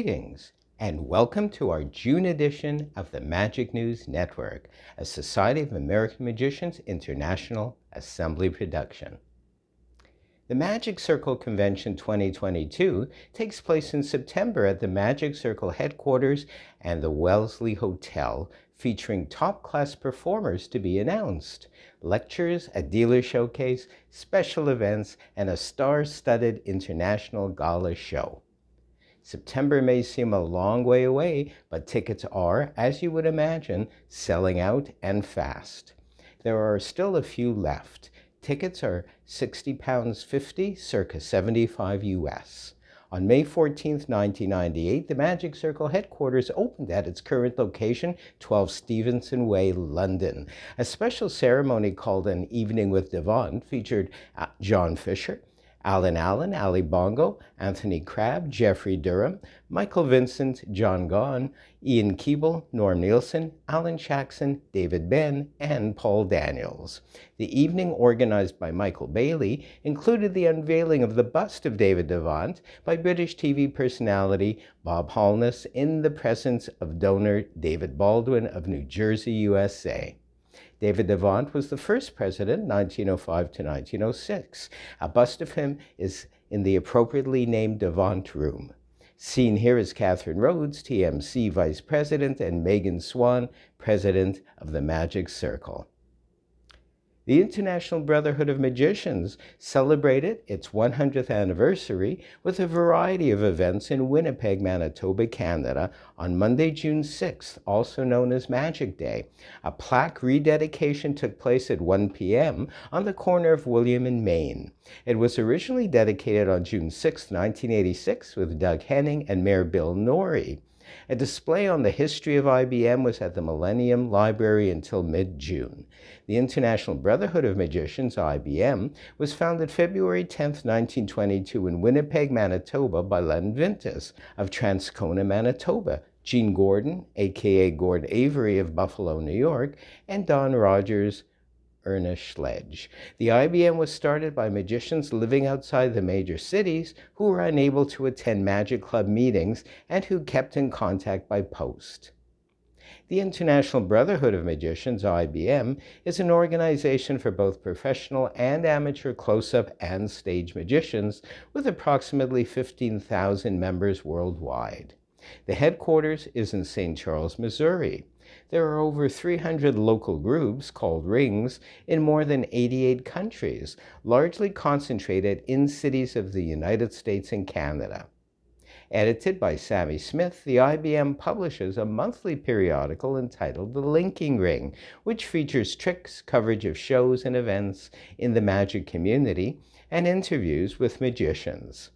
Greetings and welcome to our June edition of the Magic News Network, a Society of American Magicians International Assembly production. The Magic Circle Convention 2022 takes place in September at the Magic Circle headquarters and the Wellesley Hotel, featuring top-class performers to be announced, lectures, a dealer showcase, special events, and a star-studded international gala show. September may seem a long way away, but tickets are, as you would imagine, selling out and fast. There are still a few left. Tickets are £60.50, circa $75 US. On May 14, 1998, the Magic Circle headquarters opened at its current location, 12 Stevenson Way, London. A special ceremony called an Evening with Devant featured John Fisher, Alan Allen, Ali Bongo, Anthony Crabb, Jeffrey Durham, Michael Vincent, John Gahn, Ian Keeble, Norm Nielsen, Alan Jackson, David Ben, and Paul Daniels. The evening, organized by Michael Bailey, included the unveiling of the bust of David Devant by British TV personality Bob Holness in the presence of donor David Baldwin of New Jersey, USA. David Devant was the first president, 1905 to 1906. A bust of him is in the appropriately named Devant Room. Seen here is Catherine Rhodes, TMC Vice President, and Megan Swan, President of the Magic Circle. The International Brotherhood of Magicians celebrated its 100th anniversary with a variety of events in Winnipeg, Manitoba, Canada on Monday, June 6th, also known as Magic Day. A plaque rededication took place at 1 p.m. on the corner of William and Main. It was originally dedicated on June 6, 1986, with Doug Henning and Mayor Bill Norrie. A display on the history of IBM was at the Millennium Library until mid-June. The International Brotherhood of Magicians, IBM, was founded February 10, 1922 in Winnipeg, Manitoba by Len Vintus of Transcona, Manitoba, Gene Gordon, a.k.a. Gord Avery of Buffalo, New York, and Don Rogers, Ernest Schledge. The IBM was started by magicians living outside the major cities who were unable to attend Magic Club meetings and who kept in contact by post. The International Brotherhood of Magicians, IBM, is an organization for both professional and amateur close-up and stage magicians with approximately 15,000 members worldwide. The headquarters is in St. Charles, Missouri. There are over 300 local groups, called rings, in more than 88 countries, largely concentrated in cities of the United States and Canada. Edited by Sammy Smith, the IBM publishes a monthly periodical entitled The Linking Ring, which features tricks, coverage of shows and events in the magic community, and interviews with magicians.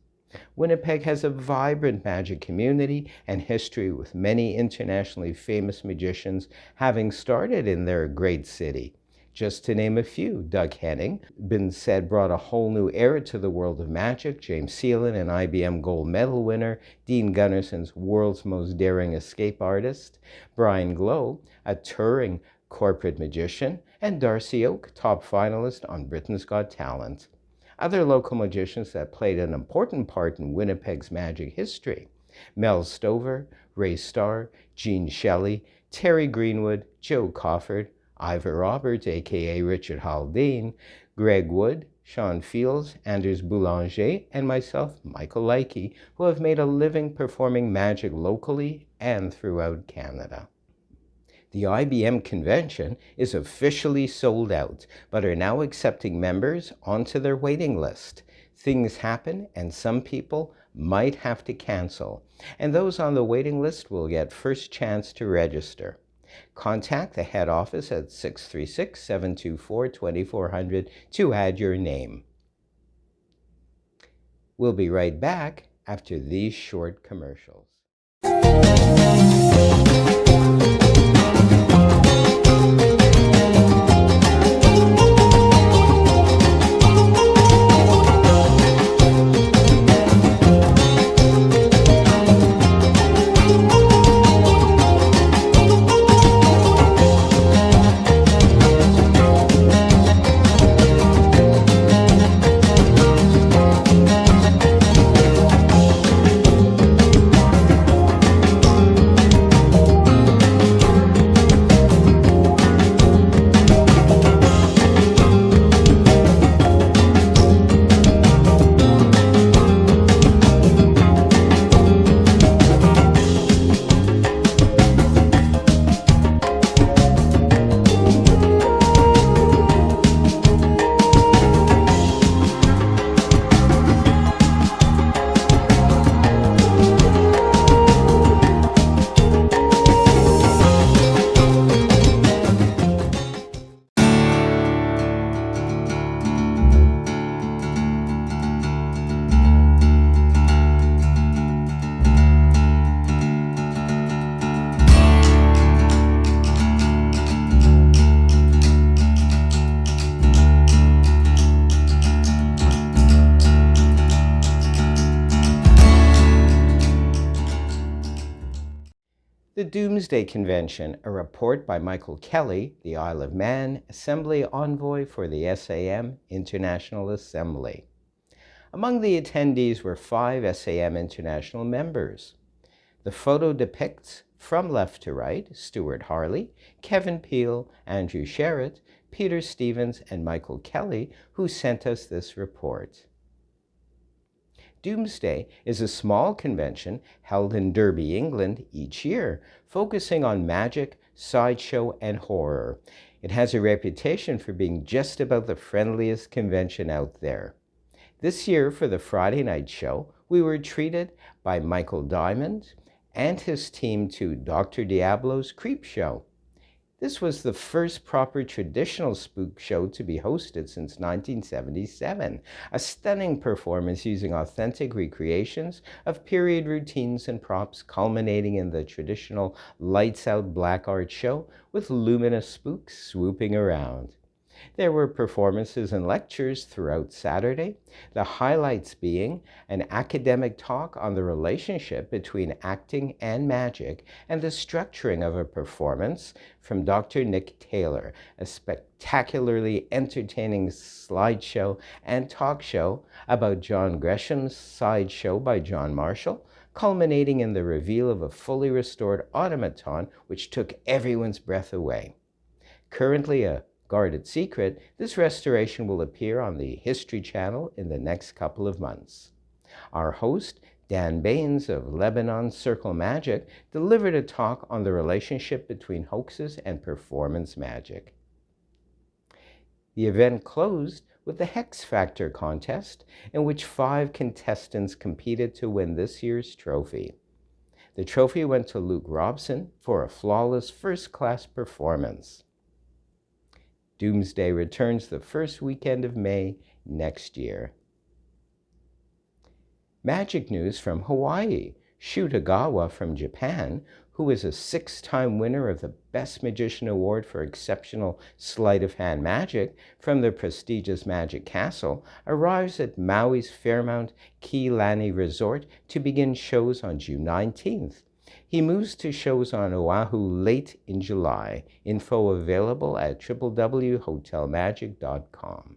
Winnipeg has a vibrant magic community and history, with many internationally famous magicians having started in their great city. Just to name a few, Doug Henning, been said, brought a whole new era to the world of magic. James Seelan, an IBM gold medal winner. Dean Gunnarson's world's most daring escape artist. Brian Glow, a touring corporate magician. And Darcy Oak, top finalist on Britain's Got Talent. Other local magicians that played an important part in Winnipeg's magic history: Mel Stover, Ray Starr, Gene Shelley, Terry Greenwood, Joe Cofford, Ivor Roberts, a.k.a. Richard Haldane, Greg Wood, Sean Fields, Anders Boulanger, and myself, Michael Leike, who have made a living performing magic locally and throughout Canada. The IBM Convention is officially sold out, but are now accepting members onto their waiting list. Things happen, and some people might have to cancel, and those on the waiting list will get first chance to register. Contact the head office at 636-724-2400 to add your name. We'll be right back after these short commercials. Doomsday Convention, a report by Michael Kelly, the Isle of Man Assembly Envoy for the SAM International Assembly. Among the attendees were 5 SAM International members. The photo depicts, from left to right, Stuart Harley, Kevin Peel, Andrew Sherritt, Peter Stevens, and Michael Kelly, who sent us this report. Doomsday is a small convention held in Derby, England each year, focusing on magic, sideshow, and horror. It has a reputation for being just about the friendliest convention out there. This year, for the Friday night show, we were treated by Michael Diamond and his team to Dr. Diablo's Creep Show. This was the first proper traditional spook show to be hosted since 1977, a stunning performance using authentic recreations of period routines and props, culminating in the traditional lights-out black art show with luminous spooks swooping around. There were performances and lectures throughout Saturday, the highlights being an academic talk on the relationship between acting and magic and the structuring of a performance from Dr. Nick Taylor, a spectacularly entertaining slideshow and talk show about John Gresham's Sideshow by John Marshall, culminating in the reveal of a fully restored automaton which took everyone's breath away. Currently a guarded secret, this restoration will appear on the History Channel in the next couple of months. Our host, Dan Baines of Lebanon Circle Magic, delivered a talk on the relationship between hoaxes and performance magic. The event closed with the Hex Factor contest, in which 5 contestants competed to win this year's trophy. The trophy went to Luke Robson for a flawless first-class performance. Doomsday returns the first weekend of May next year. Magic news from Hawaii. Shu Tagawa from Japan, who is a 6-time winner of the Best Magician Award for Exceptional Sleight of Hand Magic from the prestigious Magic Castle, arrives at Maui's Fairmount Kea Lani Resort to begin shows on June 19th. He moves to shows on Oahu late in July. Info available at www.hotelmagic.com.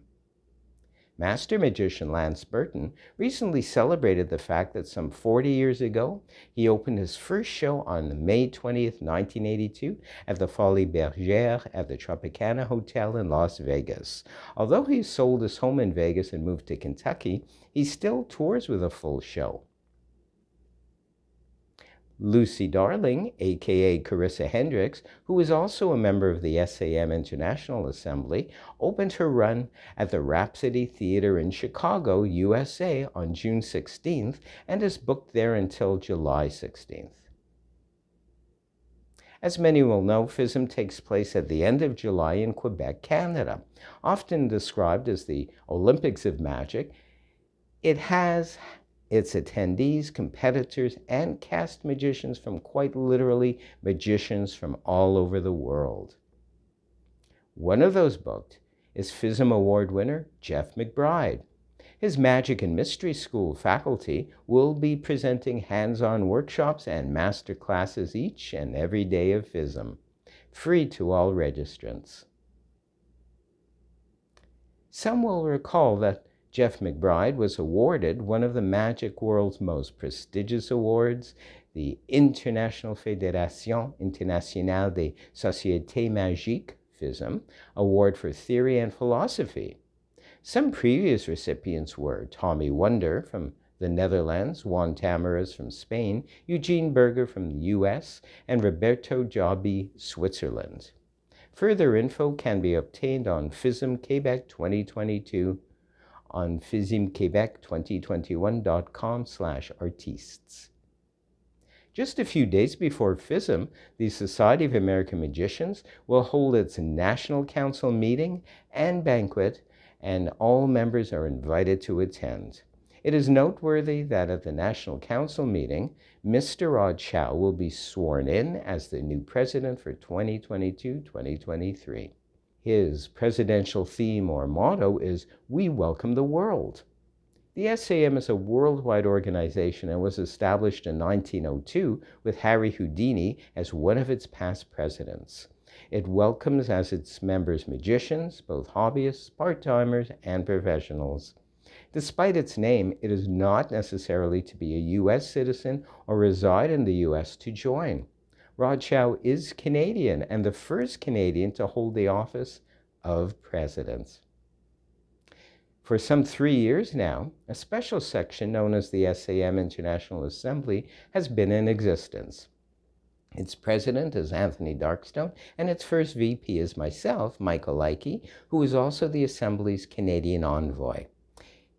Master magician Lance Burton recently celebrated the fact that some 40 years ago, he opened his first show on May 20th, 1982 at the Folies Bergère at the Tropicana Hotel in Las Vegas. Although he sold his home in Vegas and moved to Kentucky, he still tours with a full show. Lucy Darling, aka Carissa Hendricks, who is also a member of the SAM International Assembly, opened her run at the Rhapsody Theater in Chicago, USA on June 16th and is booked there until July 16th. As many will know, FISM takes place at the end of July in Quebec, Canada. Often described as the Olympics of Magic, it has its attendees, competitors, and cast magicians from quite literally magicians from all over the world. One of those booked is FISM Award winner Jeff McBride. His Magic and Mystery School faculty will be presenting hands-on workshops and master classes each and every day of FISM, free to all registrants. Some will recall that Jeff McBride was awarded one of the magic world's most prestigious awards, the International Fédération Internationale des Sociétés Magiques, FISM, Award for Theory and Philosophy. Some previous recipients were Tommy Wonder from the Netherlands, Juan Tamaras from Spain, Eugene Berger from the US, and Roberto Jobbi, Switzerland. Further info can be obtained on FISM Quebec 2022 on fismquebec2021.com/artistes. Just a few days before FISM, the Society of American Magicians will hold its National Council meeting and banquet, and all members are invited to attend. It is noteworthy that at the National Council meeting, Mr. Rod Chow will be sworn in as the new president for 2022-2023. His presidential theme or motto is, "We welcome the world." The SAM is a worldwide organization and was established in 1902 with Harry Houdini as one of its past presidents. It welcomes as its members magicians, both hobbyists, part-timers, and professionals. Despite its name, it is not necessarily to be a U.S. citizen or reside in the U.S. to join. Rod Chow is Canadian and the first Canadian to hold the office of president. For some 3 years now, a special section known as the SAM International Assembly has been in existence. Its president is Anthony Darkstone, and its first VP is myself, Michael Leike, who is also the Assembly's Canadian envoy.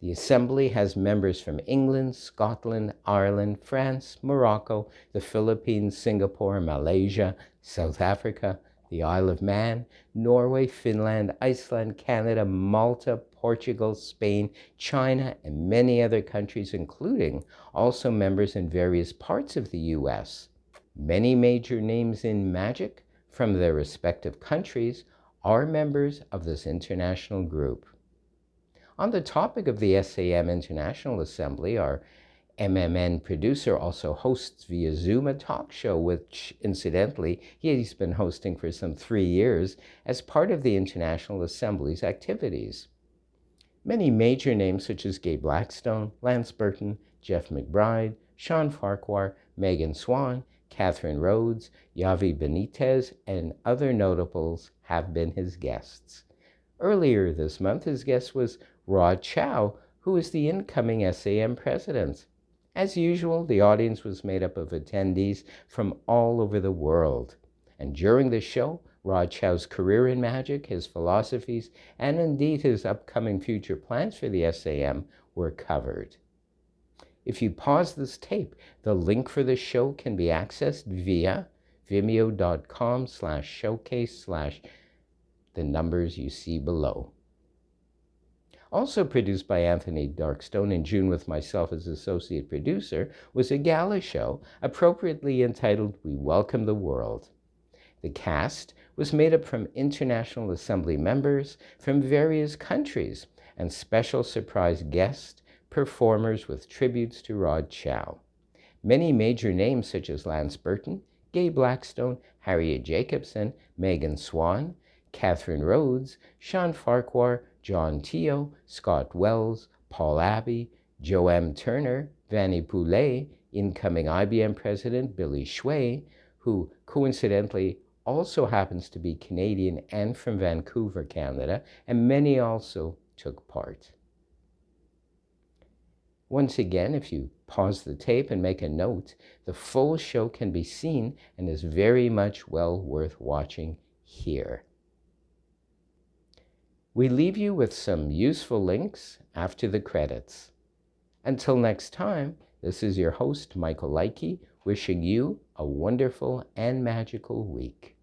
The Assembly has members from England, Scotland, Ireland, France, Morocco, the Philippines, Singapore, Malaysia, South Africa, the Isle of Man, Norway, Finland, Iceland, Canada, Malta, Portugal, Spain, China, and many other countries, including also members in various parts of the U.S. Many major names in magic from their respective countries are members of this international group. On the topic of the SAM International Assembly, our MMN producer also hosts via Zoom a talk show, which incidentally he's been hosting for some 3 years as part of the International Assembly's activities. Many major names such as Gay Blackstone, Lance Burton, Jeff McBride, Sean Farquhar, Megan Swan, Catherine Rhodes, Yavi Benitez, and other notables have been his guests. Earlier this month, his guest was Rod Chow, who is the incoming SAM president. As usual, the audience was made up of attendees from all over the world. And during the show, Rod Chow's career in magic, his philosophies, and indeed his upcoming future plans for the SAM were covered. If you pause this tape, the link for the show can be accessed via vimeo.com/showcase/ the numbers you see below. Also produced by Anthony Darkstone in June with myself as associate producer was a gala show appropriately entitled We Welcome the World. The cast was made up from International Assembly members from various countries and special surprise guest performers with tributes to Rod Chow. Many major names such as Lance Burton, Gay Blackstone, Harriet Jacobson, Megan Swan, Catherine Rhodes, Sean Farquhar, John Teo, Scott Wells, Paul Abbey, Joe M. Turner, Vanny Poulet, incoming IBM president Billy Shui, who coincidentally also happens to be Canadian and from Vancouver, Canada, and many also took part. Once again, if you pause the tape and make a note, the full show can be seen and is very much well worth watching here. We leave you with some useful links after the credits. Until next time, this is your host, Michael Leike, wishing you a wonderful and magical week.